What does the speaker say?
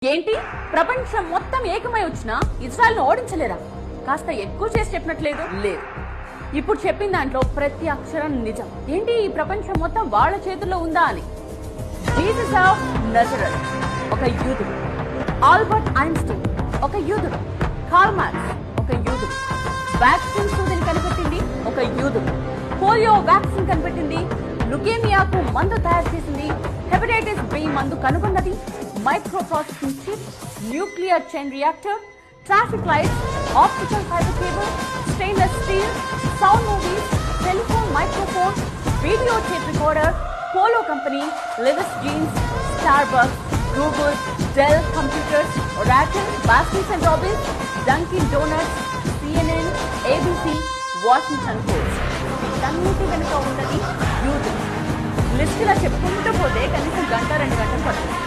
ఏంటి ప్రపంచం మొత్తం ఏకమై వచ్చినా ఇజ్రాయెల్ను ఓడించలేరా? కాస్త ఎక్కువ చేసి చెప్పినట్లేదు. లేదు, ఇప్పుడు చెప్పిన దాంట్లో ప్రతి అక్షరం నిజం. ఏంటి ఈ ప్రపంచం మొత్తం వాళ్ళ చేతుల్లో ఉందా అని. జీసస్ ఆఫ్ నజరత్ ఒక యూదుడు, ఆల్బర్ట్ ఐన్స్టీన్ ఒక యూదుడు, కార్ల్ మార్క్స్ ఒక యూదుడు, వ్యాక్సిన్ సూదిని కనిపెట్టింది ఒక యూదుడు, పోలియో వ్యాక్సిన్ కనిపెట్టింది, లుకేమియాకు మందు తయారు చేసింది, హెపటైటిస్ బి మందు కనుగొన్నది, micro processing chip, nuclear chain reactor, traffic lights, optical fibre cable, stainless steel, sound movies, telephone microphone, video tape recorder, Polo company, Levi's jeans, Starbucks, Google, Dell computers, Oracle, Baskins and Robbins, Dunkin Donuts, CNN, ABC, Washington Post. వీటన్నిటి వెనుక ఉన్నది youth. List ఇలా చెప్పుకుంటూ పోతే కనీసం 1-2 గంటలు పడుతుంది.